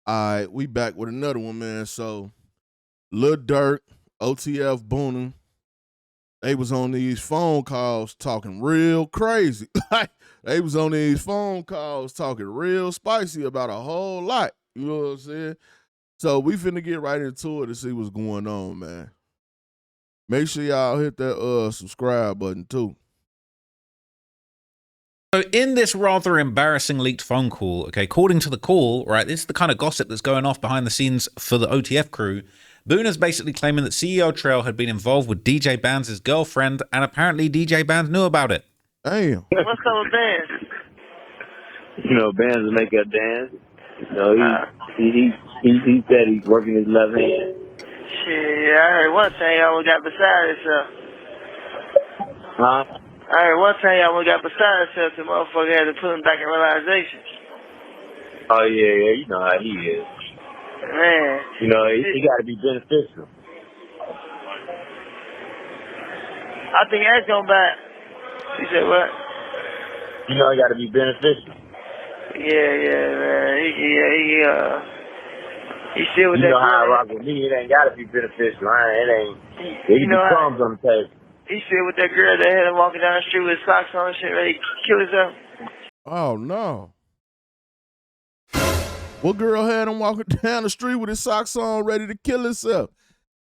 All right, we back with another one, man. So, Lil Durk, OTF, Boona, they was on these phone calls talking real crazy. They was on these phone calls talking real spicy about a whole lot. You know what I'm saying? So we finna get right into it to see what's going on, man. Make sure y'all hit that subscribe button too. So in this rather embarrassing leaked phone call, okay, according to the call, right, this is the kind of gossip that's going off behind the scenes for the OTF crew. Boona's basically claiming that CEO Trail had been involved with DJ Bandz' girlfriend, and apparently DJ Bandz knew about it. Damn. What's up with Bandz? You know, Bandz will make that dance. You know, he said he's working his left hand. Shit, I heard one thing y'all got beside itself. Huh? I heard one thing y'all got beside itself. The motherfucker had to put him back in realization. Oh yeah, you know how he is. Man. You know, he got to be beneficial. I think that's going back. You said what? You know, he got to be beneficial. Yeah, man. He still with you that know how I girl. rock with me. It ain't got to be beneficial. It ain't. It You know crumbs on the table. He still with that girl that had him walking down the street with socks on and shit, ready to kill himself. Oh no. What girl had him walking down the street with his socks on, ready to kill himself?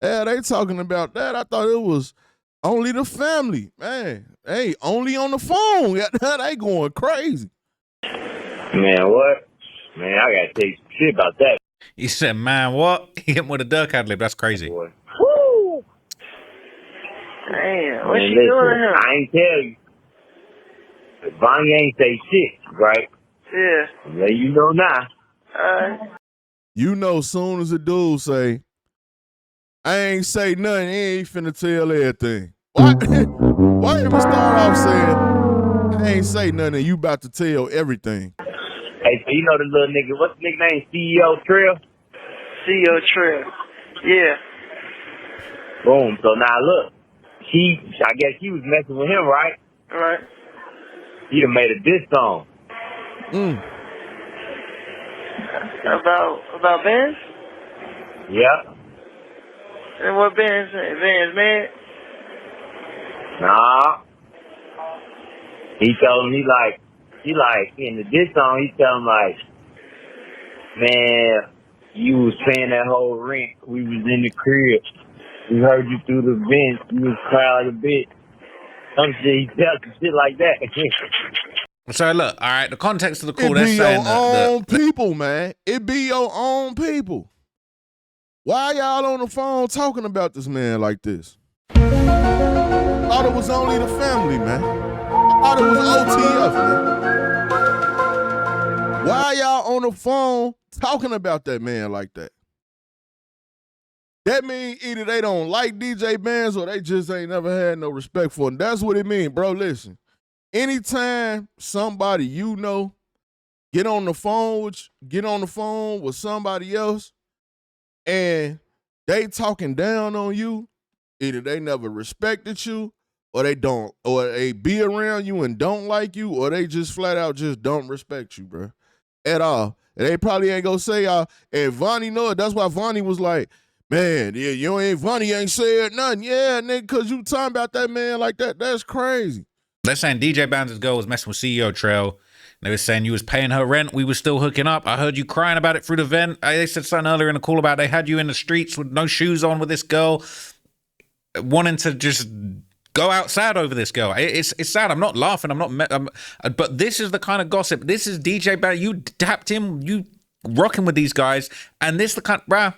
Yeah, they talking about that. I thought it was only the family. Man, hey, only on the phone. They going crazy. Man, what? Man, I got to tell you some shit about that. He said, man, what? He hit him with a Durk ad lib. That's crazy. Boy. Woo! Damn, what's she listen, doing to him? I ain't tell you. Vonnie ain't say shit, right? Yeah. Let you know now. You know, soon as a dude say, I ain't say nothing, he ain't finna tell everything. Why even start off saying, I ain't say nothing, and you about to tell everything? Hey, so you know the little nigga, what's the nickname? CEO Trail? CEO Trail. Yeah. Boom. So now look, I guess she was messing with him, right? Right. He done made a diss song. About Bandz? Yeah. And what Bandz say? Bandz mad? Nah. He told him, he like, in the diss song, he tell him like, man, you was paying that whole rent. We was in the crib. We heard you through the vents. You was crying like a bitch. Some shit, he tells some shit like that. So look, all right, the context of the call, It be your own people, man. It be your own people. Why y'all on the phone talking about this man like this? Thought it was only the family, man. I thought it was OTF, man. Why y'all on the phone talking about that man like that? That means either they don't like DJ Bandz or they just ain't never had no respect for him. That's what it means, bro. Listen, anytime somebody you know get on the phone with somebody else and they talking down on you, either they never respected you or they don't, or they be around you and don't like you, or they just flat out just don't respect you, bro, at all. And they probably ain't gonna say and Vonnie know it. That's why Vonnie was like, man, yeah, Vonnie ain't said nothing. Yeah, nigga, cause you talking about that man like that. That's crazy. They're saying DJ Bandz' girl was messing with CEO Trail. They were saying you was paying her rent. We were still hooking up. I heard you crying about it through the vent. They said something earlier in the call about they had you in the streets with no shoes on with this girl, wanting to just go outside over this girl. It's sad. I'm not laughing. But this is the kind of gossip. This is DJ Bandz. You tapped him. You rocking with these guys. And this the kind, bruh.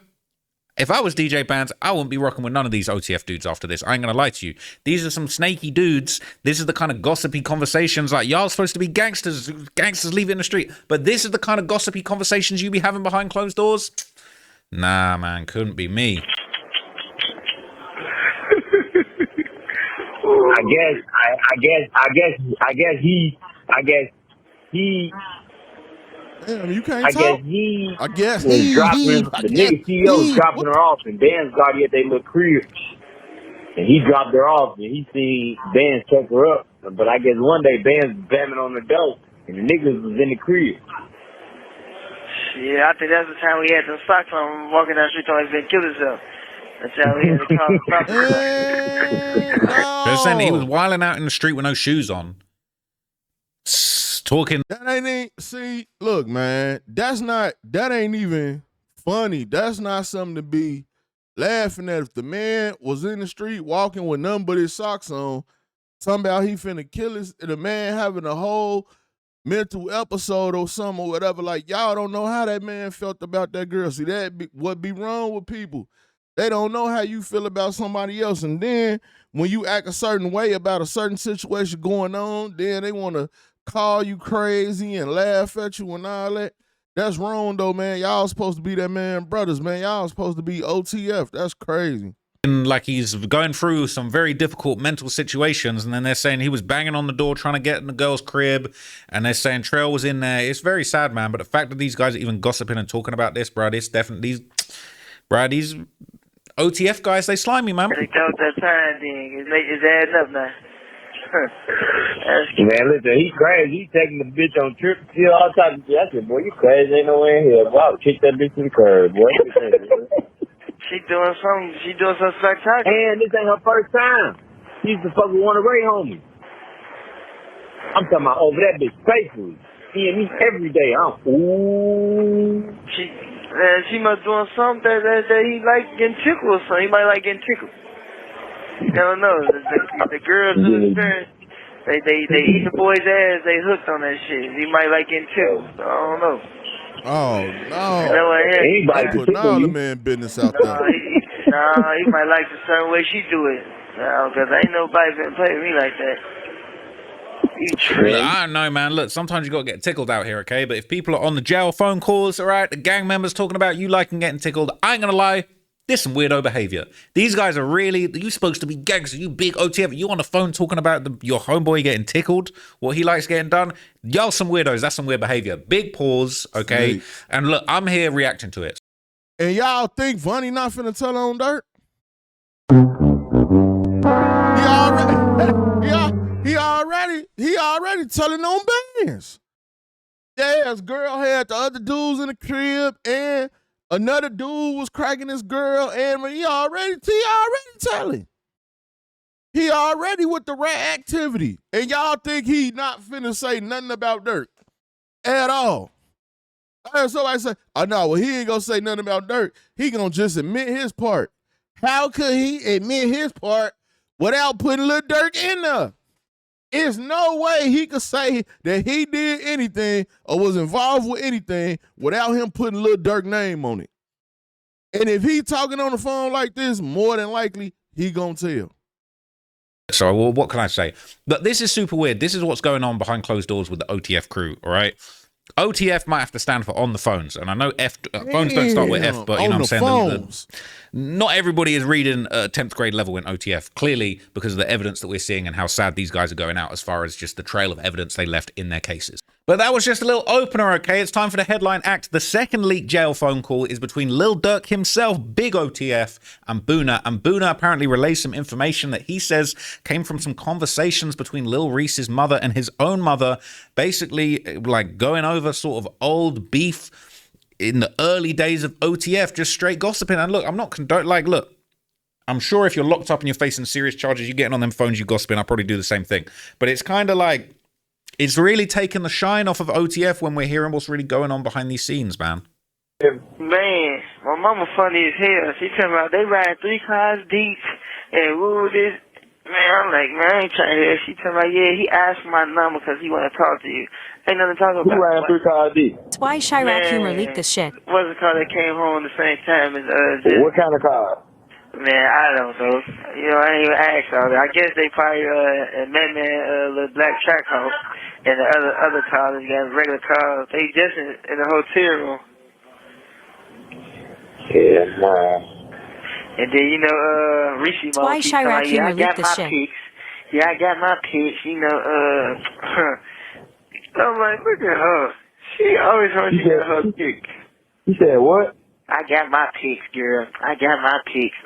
If I was DJ Bandz, I wouldn't be rocking with none of these OTF dudes after this. I ain't gonna lie to you. These are some snaky dudes. This is the kind of gossipy conversations like y'all supposed to be gangsters. Gangsters leave it in the street. But this is the kind of gossipy conversations you be having behind closed doors. Nah, man, couldn't be me. I guess he. Damn, you can't I talk. guess he was dropping the nigga CEO dropping her off, and Bandz got her at their little crib, and he dropped her off, and he seen Bandz check her up. But I guess one day Bandz was bamming on the door, and the niggas was in the crib. Shit, I think that's the time we had some socks on walking down the street talking he's been killed himself. That's how we had to call the proper. They're saying he was No. wilding out in the street with no shoes on. Talking. That ain't see, look, man, that ain't even funny. That's not something to be laughing at. If the man was in the street walking with nothing but his socks on, somehow he finna kill the man having a whole mental episode or something or whatever. Like, y'all don't know how that man felt about that girl. See, what be wrong with people. They don't know how you feel about somebody else. And then when you act a certain way about a certain situation going on, then they want to call you crazy and laugh at you and all that. That's wrong, though, man. Y'all supposed to be that man brothers, man. Y'all supposed to be OTF. That's crazy. Like he's going through some very difficult mental situations, and then they're saying he was banging on the door trying to get in the girl's crib, and they're saying Trail was in there. It's very sad, man. But the fact that these guys are even gossiping and talking about this, bro, it's definitely these OTF guys, they slimy, man. They thought that time thing. It's adding up now. Man, listen, he crazy. He taking the bitch on trip, still all types of shit. I said, boy, you crazy. Ain't no way in here. Boy, I'll kick that bitch to the curb, boy. She doing something spectacular. And this ain't her first time. She used to fuck with one of Ray homies. I'm talking about over that bitch faithfully. He and me every day. Ooh. She must doing something that he like getting tickled or something. He might like getting tickled. You don't know. The girls in the parents, they eat the boy's ass. They hooked on that shit. He might like getting tickled. So I don't know. Oh, no. Anybody put all the man business out there. He might like the certain way she do it. Because ain't nobody been playing with me like that. Look, I don't know, man. Look, sometimes you got to get tickled out here, okay? But if people are on the jail phone calls, all right, the gang members talking about you liking getting tickled, I ain't going to lie. There's some weirdo behavior. These guys are really, you supposed to be gangsters, you big OTF. You on the phone talking about your homeboy getting tickled, what he likes getting done. Y'all some weirdos. That's some weird behavior. Big pause, okay? Sweet. And look, I'm here reacting to it. And y'all think Vonnie not finna tell on Durk? He already telling on Bandz. Yeah, his girl had the other dudes in the crib, and another dude was cracking his girl, and he already telling. He already with the rat activity. And y'all think he not finna say nothing about Durk at all. I heard somebody say, oh no, well, he ain't gonna say nothing about Durk. He gonna just admit his part. How could he admit his part without putting Lil Durk in there? There's no way he could say that he did anything or was involved with anything without him putting Lil Durk name on it. And if he talking on the phone like this, more than likely, he gonna tell. So what can I say? But this is super weird. This is what's going on behind closed doors with the OTF crew, all right? OTF might have to stand for on the phones. And I know phones don't start with F, but you know what I'm saying? Not everybody is reading 10th grade level in OTF, clearly because of the evidence that we're seeing and how sad these guys are going out as far as just the trail of evidence they left in their cases. But that was just a little opener, okay? It's time for the headline act. The second leaked jail phone call is between Lil Durk himself, Big OTF, and Boona. And Boona apparently relayed some information that he says came from some conversations between Lil Reese's mother and his own mother, basically like going over sort of old beef in the early days of OTF, just straight gossiping. And look, I'm not look, I'm sure if you're locked up and you're facing serious charges, you're getting on them phones, you gossiping, I'll probably do the same thing. But it's kind of like, it's really taking the shine off of OTF when we're hearing what's really going on behind these scenes, man. Man, my mama funny as hell. She talking about they riding 3 cars deep and woo this. Man, I'm like, man, I ain't trying to hear. She talking about, yeah, he asked for my number because he want to talk to you. Ain't nothing to talk about. Who ran 3 cars deep? That's why Chirac Humor leaked this shit. What's the car that came home at the same time as What kind of car? Man, I don't know. You know, I ain't even asked all that. I guess they probably met little black track house and the other cars. They got regular cars. They just in the hotel room. Yeah, man. And then, you know, Rishi why Chirac Humor leaked this shit. Yeah, I got my pics. You know, I'm like, look at her. She always wants to get her pics. You said what? I got my pics, girl. I got my pics.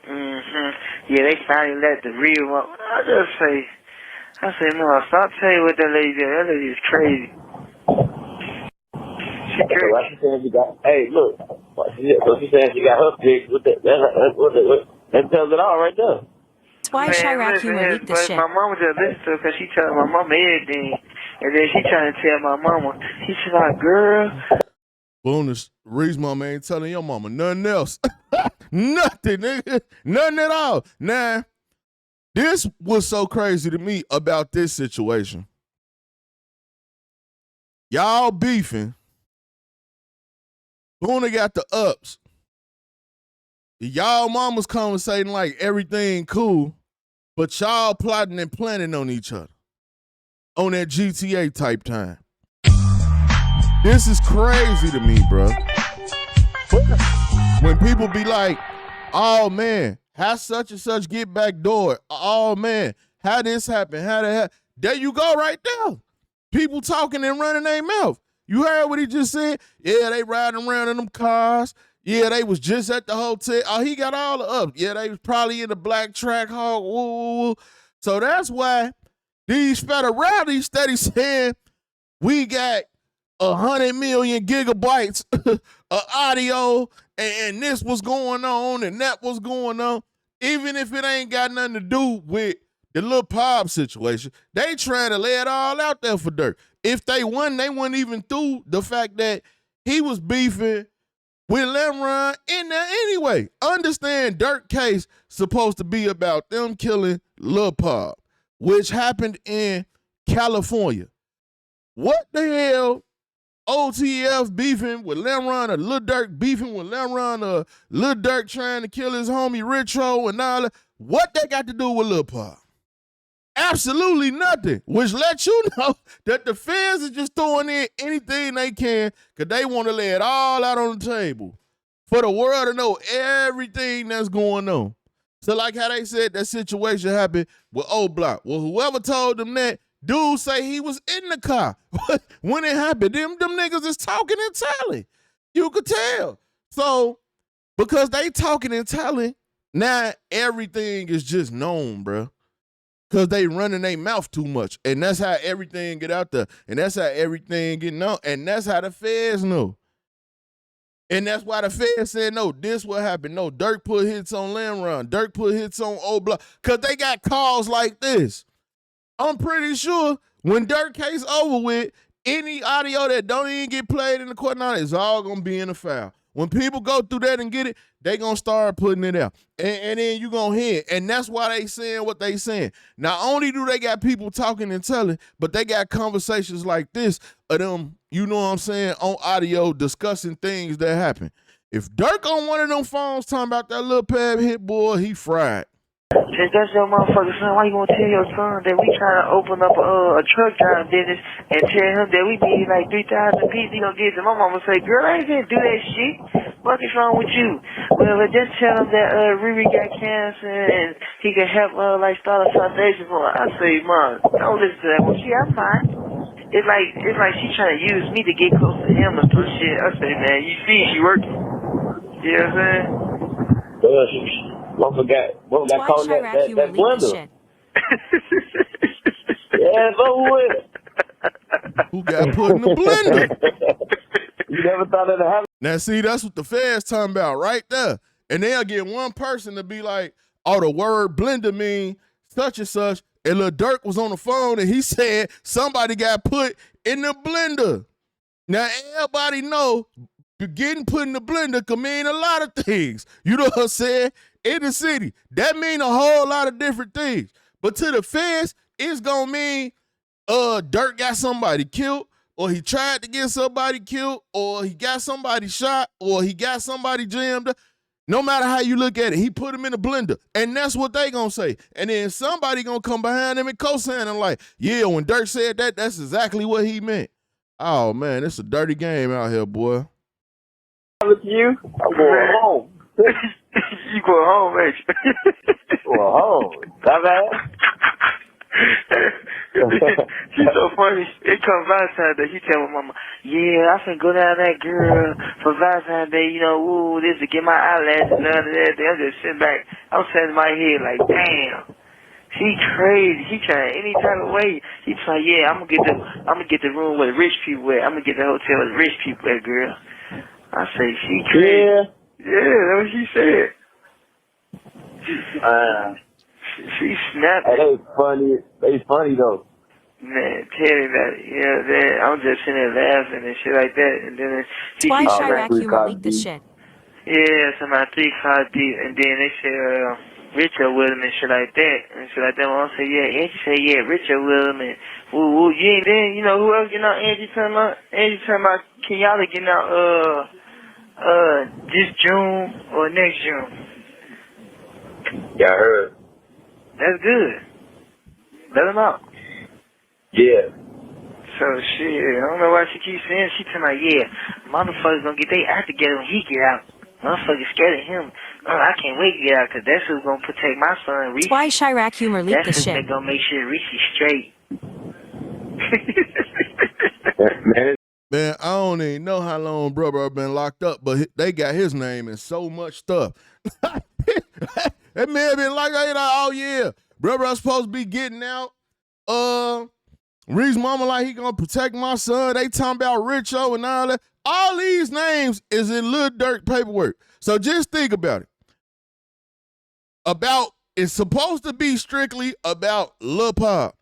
Yeah, they finally let the real one. I say, no, stop telling what that lady did. That lady is crazy. She crazy. crazy. why she saying she got? Hey, look. So she saying she got her pick. That tells it all right there. That's why Chirac humor leaked the shit. My mama just listened to her because she telling my mama everything. And then she trying to tell my mama. She's like, girl. Boona, Ree's mama ain't telling your mama nothing else. Nothing, nigga. Nothing at all. Now, this was so crazy to me about this situation. Y'all beefing. Boona got the ups. Y'all mamas conversating like everything cool, but y'all plotting and planning on each other. On that GTA type time. This is crazy to me, bro. When people be like, oh man, how such and such get back door? Oh man, how this happen? How that happen? There you go right there. People talking and running their mouth. You heard what he just said? Yeah, they riding around in them cars. Yeah, they was just at the hotel. Oh, he got all the ups. Yeah, they was probably in the black track hog. Woo, woo, woo. So that's why these federalities steady saying we got 100 million gigabytes of audio and this was going on and that was going on. Even if it ain't got nothing to do with the Lil Pop situation, they trying to lay it all out there for Durk. If they won, they weren't even through the fact that he was beefing with Lemron in there anyway. Understand Durk case supposed to be about them killing Lil Pop, which happened in California. What the hell OTF beefing with Lemron or Lil Durk beefing with Lemron or Lil Durk trying to kill his homie Retro and all that? What they got to do with Lil Pop? Absolutely nothing, which lets you know that the fans are just throwing in anything they can because they want to lay it all out on the table for the world to know everything that's going on. So like how they said that situation happened with O Block. Well, whoever told them that, dude say he was in the car when it happened. Them niggas is talking and telling. You could tell. So because they talking and telling, now everything is just known, bro. Because they running their mouth too much. And that's how everything get out there. And that's how everything get known. And that's how the feds know. And that's why the feds said, no, this what happened. No, Durk put hits on Lemron. Durk put hits on O Block. Because they got calls like this. I'm pretty sure when Durk case over with, any audio that don't even get played in the court now is all going to be in the file. When people go through that and get it, they going to start putting it out. And then you going to hear it. And that's why they saying what they saying. Not only do they got people talking and telling, but they got conversations like this of them, you know what I'm saying, on audio discussing things that happen. If Durk on one of them phones talking about that little pad hit, boy, he fried. Since that's your motherfucking son, why you gonna tell your son that we trying to open up a truck driving business and tell him that we need like 3,000 pieces he gonna get to? My mama say, girl, I ain't gonna do that shit. What is wrong with you? Well, just tell him that Riri got cancer and he can help like start a foundation for her. I say, Mom, don't listen to that one. I'm fine. It's like she trying to use me to get close to him or some shit. I say, man, you see she working. You know what I'm saying? What got caught that blender? Yeah, it's over with. Who got put in the blender? You never thought that'd happen? Now, see, that's what the feds talking about right there. And they'll get one person to be like, oh, the word blender mean such and such. And Lil Durk was on the phone and he said somebody got put in the blender. Now, everybody know getting put in the blender can mean a lot of things. You know what I'm saying? In the city, that mean a whole lot of different things. But to the feds, it's gonna mean Durk got somebody killed, or he tried to get somebody killed, or he got somebody shot, or he got somebody jammed up. No matter how you look at it, he put him in a blender. And that's what they gonna say. And then somebody gonna come behind him and co-sign him like, yeah, when Durk said that, that's exactly what he meant. Oh man, it's a dirty game out here, boy. With you, I'm going home. You go home, ain't you? Well, home. That bad? She's so funny. It comes Valentine's Day. She tell my mama, yeah, I finna go down that girl for Valentine's Day, you know, ooh, this to get my eyelashes and none of that. I'm just sitting back. I'm sitting in my head like, damn. She crazy. He trying any type of way. He like, yeah, I'm gonna get the room where the rich people at. I'm gonna get the hotel where the rich people at, girl. I say she crazy. Yeah, that's what she said. She snapped. Hey, they funny though. Man, tell me about it. Yeah, man, I'm just sitting there laughing and shit like that, and then she Why keeps Chirac humor leaked the shit? yeah, so my 3 cars deep, and then they say Richard with him and shit like that, Mom say yeah, Angie say yeah, Richard with him, and woo, you ain't then, you know who else getting out? Angie talking about Kenyatta getting out this June or next June. Yeah, I heard. That's good. Let him out. Yeah. So shit, I don't know why she keeps saying. She tell me, yeah, motherfuckers gonna get their act together when he get out. Motherfuckers scared of him. Oh, I can't wait to get out, cause that's who's gonna protect my son, Reese. Why Chirac humor leaked the That's shit? who's gonna make sure Reese is straight. Man, I don't even know how long brother been locked up, but they got his name in so much stuff. That man been locked up. Oh yeah, brother, I'm supposed to be getting out. Reese's mama like he gonna protect my son. They talking about Richo and all that. All these names is in Lil Durk paperwork. So just think about it. It's supposed to be strictly about Lil Pop.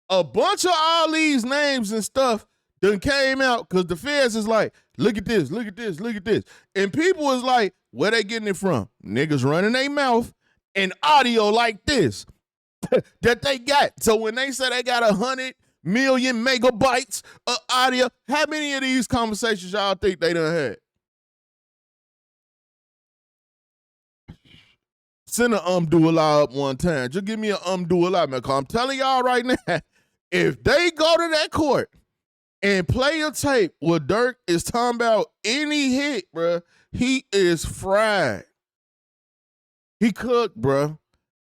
A bunch of all these names and stuff done came out because the feds is like, look at this, look at this, look at this. And people is like, where they getting it from? Niggas running their mouth and audio like this that they got. So when they say they got 100 million megabytes of audio, how many of these conversations y'all think they done had? Send a do-a-lie up one time. Just give me a do-a-lie, man. Cause I'm telling y'all right now, if they go to that court and play a tape where Durk is talking about any hit, bruh, he is fried. He cooked, bruh.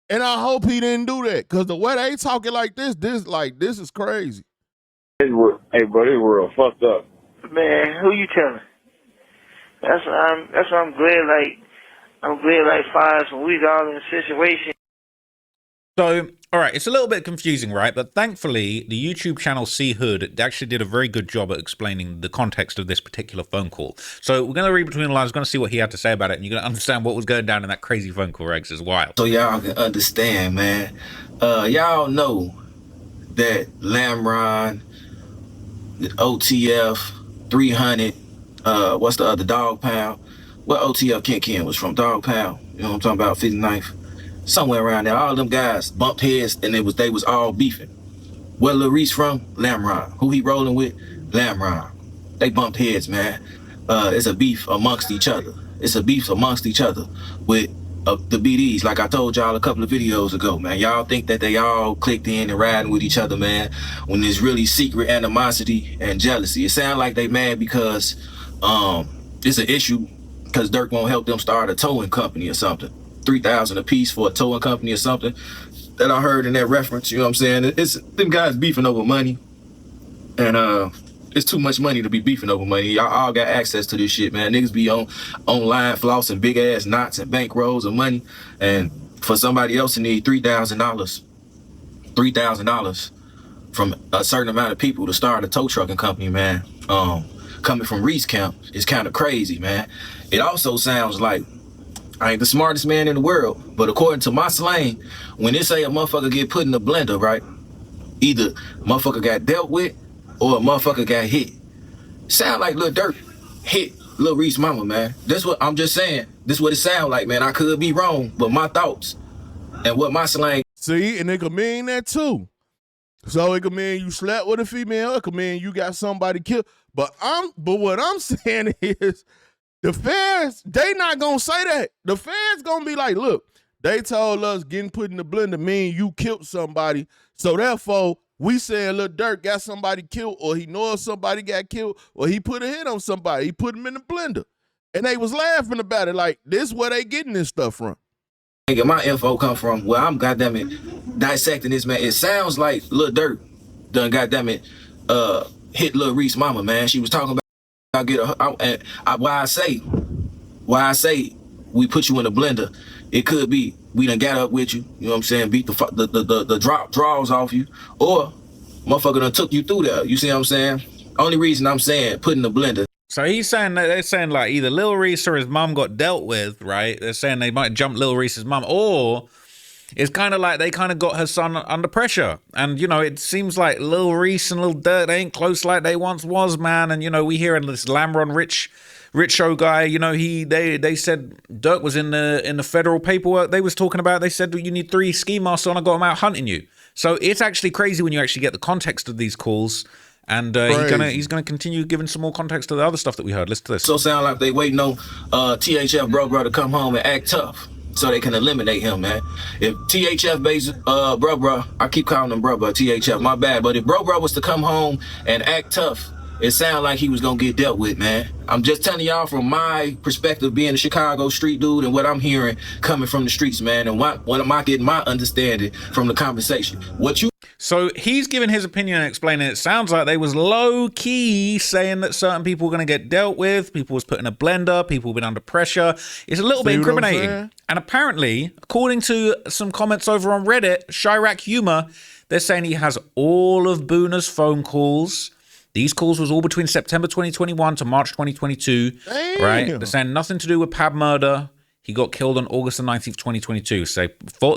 And I hope he didn't do that. Cause the way they talking like this is crazy. Hey, bro, this world fucked up. Man, who you telling? That's why I'm glad like Fives when we was all in a situation. So, all right, it's a little bit confusing, right? But thankfully, the YouTube channel C Hood actually did a very good job at explaining the context of this particular phone call. So we're going to read between the lines, going to see what he had to say about it, and you're going to understand what was going down in that crazy phone call, Rex, is wild. So y'all can understand, man. Y'all know that Lamron, OTF, 300, what's the other, Dog Pound? What OTF Ken was from, Dog Pound. You know what I'm talking about, 59th? Somewhere around there, all them guys bumped heads and they was all beefing. Where Lil Reese from? Lamron. Who he rolling with? Lamron. They bumped heads, man. It's a beef amongst each other. It's a beef amongst each other with the BDs. Like I told y'all a couple of videos ago, man. Y'all think that they all clicked in and riding with each other, man, when there's really secret animosity and jealousy. It sounds like they mad because it's an issue because Durk won't help them start a towing company or something. $3,000 a piece for a towing company or something that I heard in that reference. You know what I'm saying? It's them guys beefing over money, and it's too much money to be beefing over money. Y'all all got access to this shit, man. Niggas be online flossing big ass knots and bankrolls of money, and for somebody else to need $3,000 from a certain amount of people to start a tow trucking company, man, coming from Reese camp is kind of crazy, man. It also sounds like I ain't the smartest man in the world, but according to my slang, when they say a motherfucker get put in a blender, right, either a motherfucker got dealt with or a motherfucker got hit. Sound like Lil Durk hit Lil Reese mama, man. That's what I'm just saying. This what it sound like, man. I could be wrong, but my thoughts and what my slang. See, and it could mean that too. So it could mean you slept with a female. It could mean you got somebody killed. But what I'm saying is, the feds, they not gonna say that. The feds gonna be like, look, they told us getting put in the blender mean you killed somebody. So therefore, we saying Lil Durk got somebody killed, or he knows somebody got killed, or he put a hit on somebody. He put him in the blender. And they was laughing about it like, this is where they getting this stuff from. My info come from where I'm goddamn dissecting this, man. It sounds like Lil Durk done goddamn hit Lil Reese mama, man. She was talking about why I say we put you in a blender. It could be we done got up with you. You know what I'm saying? Beat the draws off you, or motherfucker done took you through there. You see what I'm saying? Only reason I'm saying put in the blender. So he's saying that they're saying like either Lil Reese or his mum got dealt with, right? They're saying they might jump Lil Reese's mum, or it's kind of like they kind of got her son under pressure. And, you know, it seems like Lil Reese and Lil Durk ain't close like they once was, man. And, you know, we hearing this Lamron Rich show guy, you know, they said Durk was in the federal paperwork they was talking about. They said, you need 3 ski masks on, I got him out hunting you. So it's actually crazy when you actually get the context of these calls. And he's gonna continue giving some more context to the other stuff that we heard. Listen to this. So sound like they waiting on THF bro to come home and act tough so they can eliminate him, man. If THF base bro, I keep calling him bro, THF, my bad. But if bro was to come home and act tough, it sounded like he was gonna get dealt with, man. I'm just telling y'all from my perspective, being a Chicago street dude, and what I'm hearing coming from the streets, man, and what am I getting my understanding from the conversation. So he's giving his opinion and explaining it sounds like they was low-key saying that certain people were going to get dealt with, people was put in a blender, people been under pressure. It's a little bit incriminating. And apparently, according to some comments over on Reddit, Chirac Humor, they're saying he has all of Boona's phone calls. These calls was all between September 2021 to March 2022, right? They're saying nothing to do with Pab murder. He got killed on August the 19th, 2022. So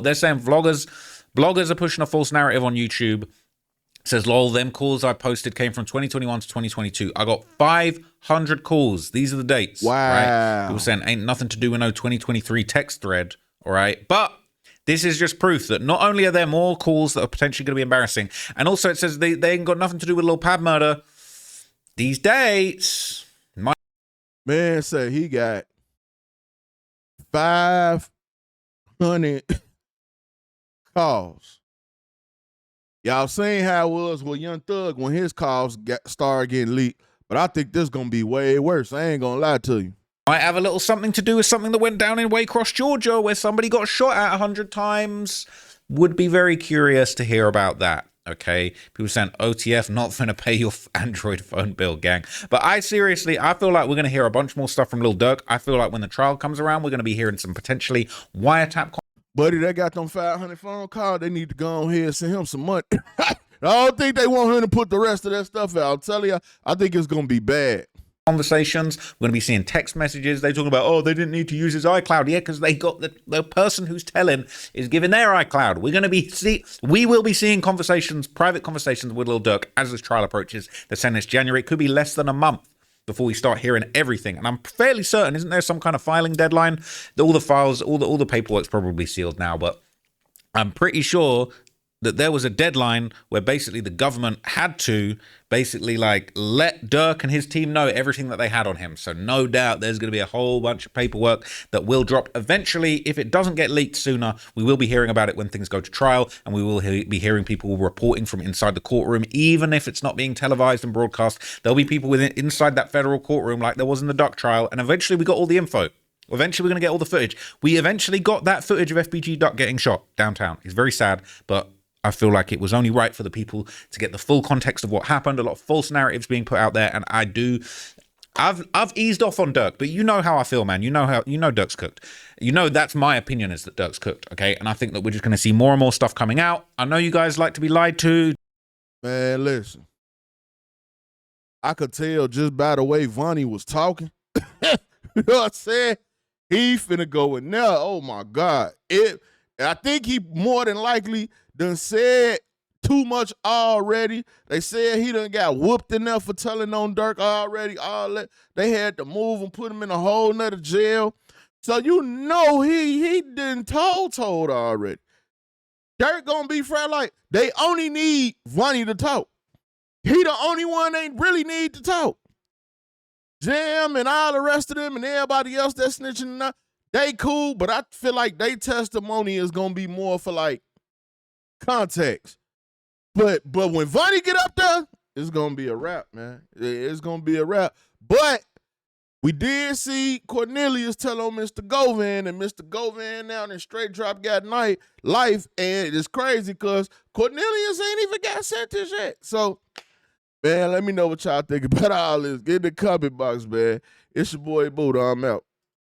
they're saying bloggers are pushing a false narrative on YouTube. It says, lol, them calls I posted came from 2021 to 2022. I got 500 calls. These are the dates. Wow. Right? People saying ain't nothing to do with no 2023 text thread. All right. But this is just proof that not only are there more calls that are potentially going to be embarrassing, and also it says they ain't got nothing to do with Lil Pab murder. These dates. Man said he got 500 calls. Y'all seen how it was with Young Thug when his calls started getting leaked, but I think this gonna be way worse. I ain't gonna lie to you. Might have a little something to do with something that went down in Waycross, Georgia, where somebody got shot at 100 times. Would be very curious to hear about that. Okay, people saying OTF not gonna pay your Android phone bill, gang. But I feel like we're gonna hear a bunch more stuff from Lil Durk. I feel like when the trial comes around, we're gonna be hearing some potentially wiretap. Buddy, they got them 500 phone calls. They need to go on here and send him some money. I don't think they want him to put the rest of that stuff out. I'm telling you, I think it's going to be bad. Conversations. We're going to be seeing text messages. They talking about, oh, they didn't need to use his iCloud. Yeah, because they got the person who's telling is giving their iCloud. We will be seeing conversations, private conversations with Lil Durk as this trial approaches. They're saying this January. It could be less than a month before we start hearing everything. And I'm fairly certain, isn't there some kind of filing deadline? All the files, all the paperwork's probably sealed now, but I'm pretty sure that there was a deadline where basically the government had to basically like let Durk and his team know everything that they had on him. So no doubt there's going to be a whole bunch of paperwork that will drop eventually. If it doesn't get leaked sooner, we will be hearing about it when things go to trial, and we will be hearing people reporting from inside the courtroom, even if it's not being televised and broadcast. There'll be people inside that federal courtroom like there was in the Duck trial, and eventually we got all the info. Eventually we're going to get all the footage. We eventually got that footage of FBG Duck getting shot downtown. It's very sad, but I feel like it was only right for the people to get the full context of what happened. A lot of false narratives being put out there, and I've eased off on Durk, but you know how I feel, man. You know Durk's cooked. You know that's my opinion, is that Durk's cooked, okay? And I think that we're just going to see more and more stuff coming out. I know you guys like to be lied to. Man, listen. I could tell just by the way Vonnie was talking. You know what I'm saying? He finna go in there. Oh my God. I think he more than likely done said too much already. They said he done got whooped enough for telling on Durk already. All that. They had to move him, put him in a whole nother jail. So you know he done told already. Durk gonna be friend like they only need Vonnie to talk. He the only one they really need to talk. Jam and all the rest of them and everybody else that's snitching out, they cool, but I feel like they testimony is gonna be more for like context. But when Vonnie get up there, it's gonna be a wrap, man. It's gonna be a wrap. But we did see Cornelius tell on Mr. Govan, and Mr. Govan now in Straight Drop got life, and it's crazy because Cornelius ain't even got sentenced yet. So, man, let me know what y'all think about all this. Get in the comment box, man. It's your boy Boona. I'm out.